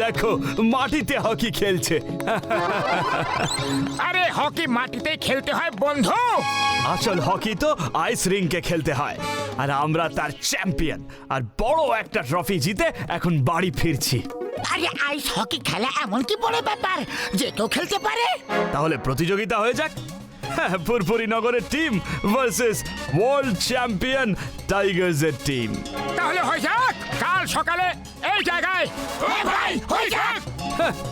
দেখো মাটিতে হকি খেলছে। আরে হকি মাটিতে খেলতে হয় বন্ধু। আসল হকি তো আইস রিংকে খেলতে হয়, আর আমরা তার চ্যাম্পিয়ন, আর বড় একটা ট্রফি জিতে এখন বাড়ি ফিরছি। আরে আইস হকি খেলা এমন কি বড় ব্যাপার যে কেউ খেলতে পারে? তাহলে প্রতিযোগিতা হয়ে যাক। পুরপুরি নগরের টিম ভার্সেস ওয়ার্ল্ড চ্যাম্পিয়ন টাইগার্সের টিম। তাহলে হয়ে যাক কাল সকালে এই জায়গায়। ভাই হয়ে যাক।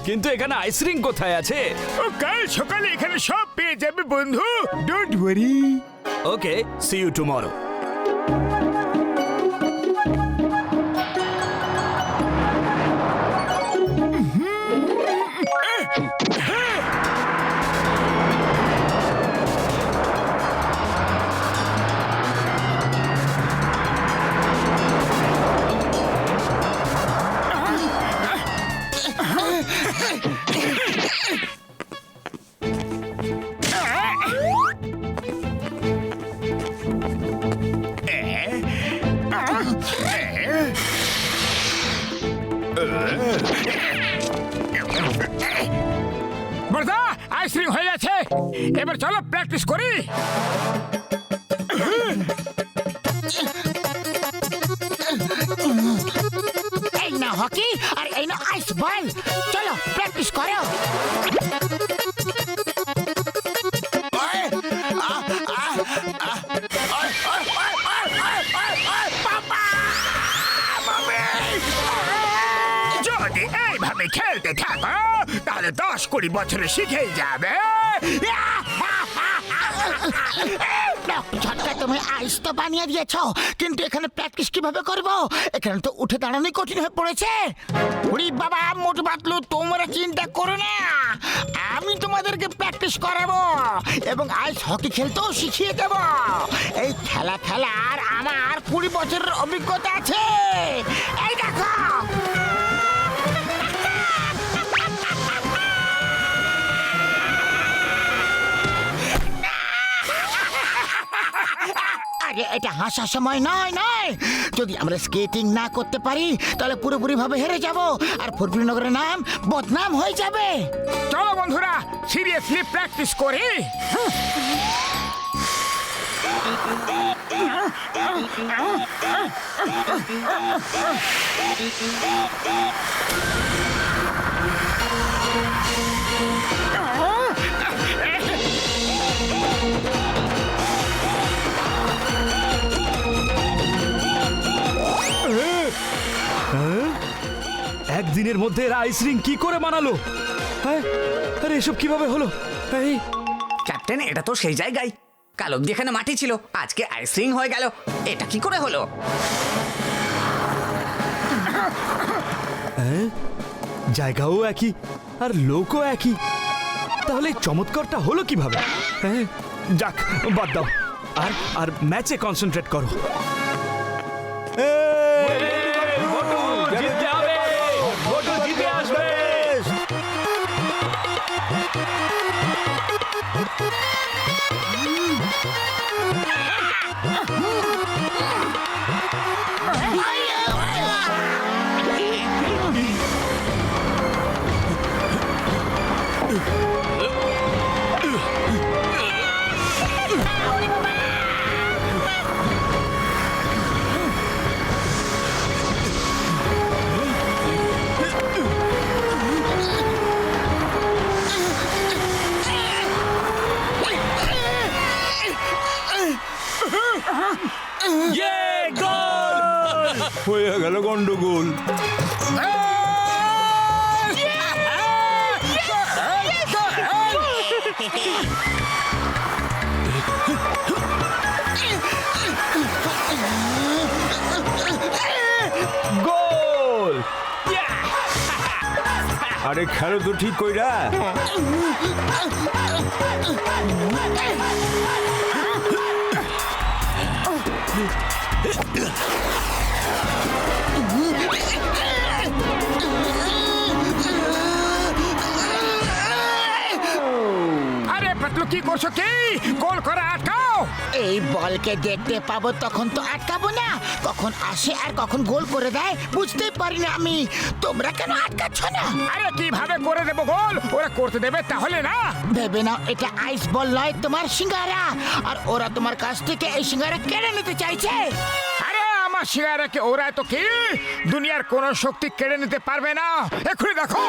কিন্তু এখানে আইস রিং কোথায় আছে? ও কাল সকালে এখানে সব পেয়ে যাবে বন্ধু, don't worry. Okay, see you tomorrow. বর্দা আইসক্রিম হয়ে গেছে, এবার চলো প্র্যাকটিস করি। এই না হকি আর এই না আইস বল, চলো প্র্যাকটিস করো। যদি এইভাবে খেলতে থাকো তাহলে 10-20 বছরে শিখেই যাবে। ঝটকা তুমি আইস তো বানিয়ে দিয়েছো, কিন্তু এখানে প্র্যাকটিস কিভাবে করব? এখানে তো উঠে দাঁড়ানোই কঠিন হয়ে পড়েছে। ওরে বাবা, মোট বাতলু তোমরা চিন্তা করো না, আমি তোমাদেরকে প্র্যাকটিস করাবো এবং আইস হকি খেলতেও শিখিয়ে দেব। এই খেলা খেলার আমার 20 বছরের অভিজ্ঞতা আছে। এই দেখো, আরে এটা হাসার সময় নয় নয়। যদি আমরা স্কেটিং না করতে পারি তাহলে পুরোপুরি ভাবে হেরে যাব, আর ফুরফুরি নগরের নাম বদনাম হয়ে যাবে। চলো বন্ধুরা সিরিয়াসলি প্র্যাকটিস করি। একদিনের মধ্যে এরা আইস রিং কি করে বানালো? হ্যাঁ, আরে এসব কিভাবে হলো? এই ক্যাপ্টেন, এটা তো সেই জায়গায়। কাল অব্দি এখানে মাটি ছিল, আজকে আইস রিং হয়ে গেল। এটা কি করে হলো? জায়গাও একই আর লোকও একই, তাহলে এই চমৎকারটা হলো কিভাবে? হ্যাঁ, যাক বাদ দাও, আর আর ম্যাচে কনসেন্ট্রেট করো। জিততে হবে, ভোটু জিতে আসবে। হয়ে গেল গন্ডগোল। গোল! আরে খেলো তো ঠিক কইরা। আরে পাতলু কি করছো কি? গোল করে আটকাও। এই বলকে দেখতে পাবো তখন তো আটকাবো না, কখন আসে আর কখন গোল করে দেয় বুঝতেই পারি না আমি। তোমরা কেন আটকাচ্ছ না? আরে কিভাবে করে দেবো গোল? ওরা করতে দেবে তাহলে না? ভেবে নাও এটা আইস বল নয়, তোমার সিঙ্গারা, আর ওরা তোমার কাছ থেকে এই সিঙ্গারা কেড়ে নিতে চাইছে। আরে আমার সিগারাকে ওরা তো কি দুনিয়ার কোন শক্তি কেড়ে নিতে পারবে না। এক্ষুনি দেখো।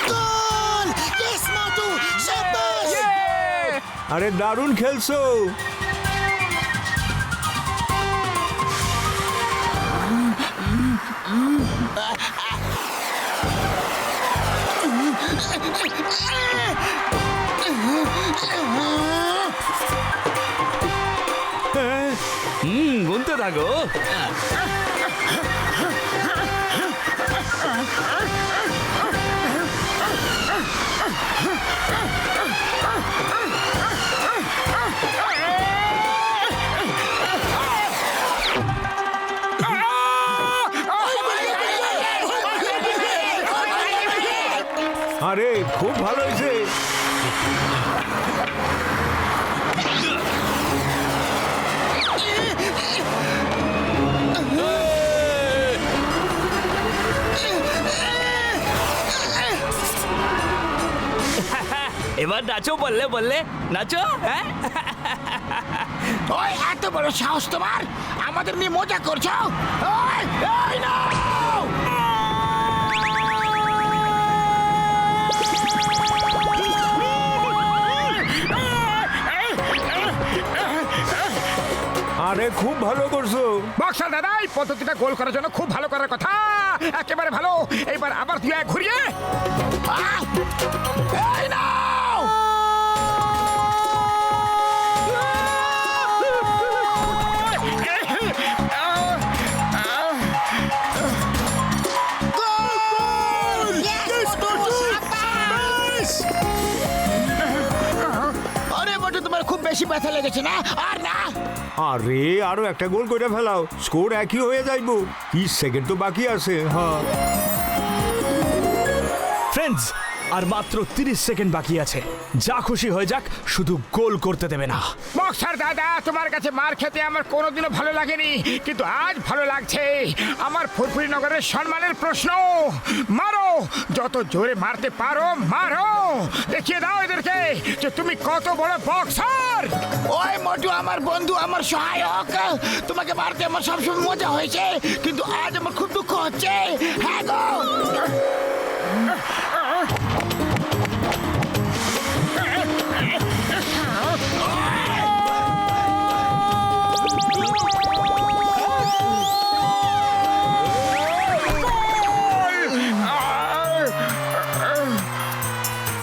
গোল! Yes, মধু! শাবাশ! আরে দারুণ খেলছো। গুনতে থাকো। আরে খুব ভালো হয়েছে। এবার নাচো, বললে বললে নাচো। হ্যাঁ, ওই এত বড় সাহস তোমার, আমাদের নিয়ে মজা করছো? ওই, এই নাও! আরে খুব ভালো করছো। বক্সার দাদা এই পদ্ধতিটা গোল করার জন্য খুব ভালো করার কথা, একেবারে ভালো। এইবার আবার তুই ঘুরিয়ে। আহ! এই নাও! গোল! Yes, মধু! শাবাশ! আরে মধু, তোমার খুব বেশি ব্যথা লেগেছে না? আর না, আরে আরো একটা গোল করে ফেলাও, স্কোর একই হয়ে যাইবো। 30 সেকেন্ড তো বাকি আছে। হ্যাঁ ফ্রেন্ডস, আর মাত্র 30 সেকেন্ড বাকি আছে। যা খুশি হয়ে যাক, শুধু গোল করতে দেবে না। বক্সার দাদা, তোমার কাছে মার খেতে আমার কোনোদিনও ভালো লাগেনি, কিন্তু আজ ভালো লাগছে। আমার ফুরফুরি নগরের সম্মানের প্রশ্ন। মারো, যত জোরে মারতে পারো মারো, দেখিয়ে দাও এদেরকে যে তুমি কত বড় বক্সার। ওই মধু আমার বন্ধু, আমার সহায়ক। তোমাকে মারতে আমার সবসময় মজা হয়েছে, কিন্তু আজ আমার খুব দুঃখ হচ্ছে। হ্যাঁ গো,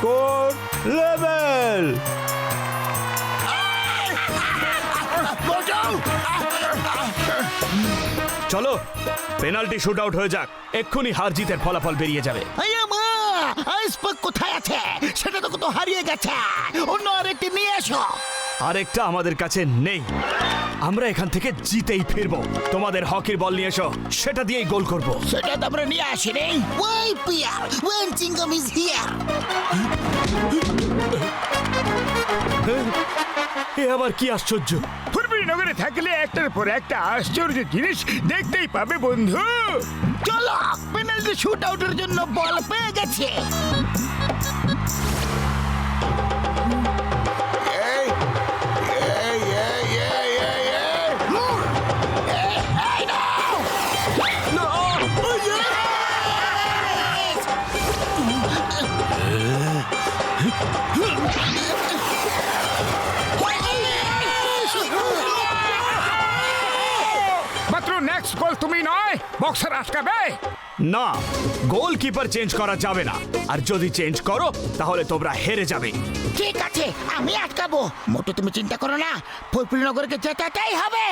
স্কোর লেভেল। মধু! চলো, পেনাল্টি শুট আউট হয়ে যাক। এক্ষুনি হার জিতের ফলাফল বেরিয়ে যাবে। আইয়া মা, আইসবাগ কোথায় আছে? সেটা তো কোথাও হারিয়ে গেছে। অন্য আরেকটি নিয়ে এসো। আরেকটা আমাদের কাছে নেই। আমরা এখান থেকে জিতেই ফিরবো। তোমাদের হকির বল নিয়ে এসো, সেটা দিয়েই গোল করব। সেটা তো আমরা নিয়ে আসিনি। ওই পিয়ার, when Chingam is here. এ আবার কি আশ্চর্য! ফুরফুরি নগরে থাকলে একটার পর একটা আশ্চর্য জিনিস দেখতেই পাবে বন্ধু। চলো, পেনাল্টি শুট আউটের জন্য বল পেয়ে গেছে। এই নাও! মাত্র নেক্সট গোল তুমি নয়, বক্সার আটকাবে। না, গোলকিপার চেঞ্জ করা যাবে না। আর যদি চেঞ্জ করো তাহলে তোমরা হেরে যাবে। ঠিক আছে, আমি আটকাবো। মোটু তুমি চিন্তা করো না, ফুরফুরি নগরকে জেতাতেই হবে।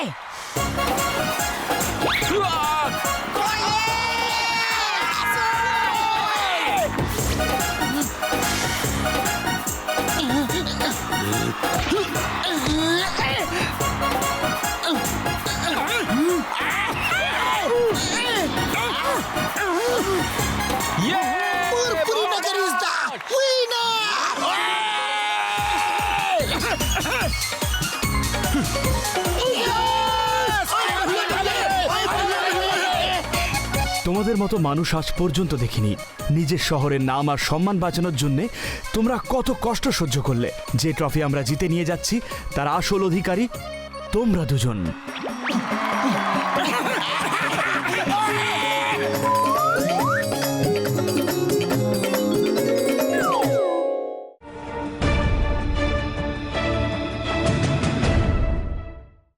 পুরপুরি নগর is the winner! তোমাদের মতো মানুষ আজ পর্যন্ত দেখিনি। নিজের শহরের নাম আর সম্মান বাঁচানোর জন্য তোমরা কত কষ্ট সহ্য করলে। যে ট্রফি আমরা জিতে নিয়ে যাচ্ছি তার আসল অধিকারী তোমরা দুজন।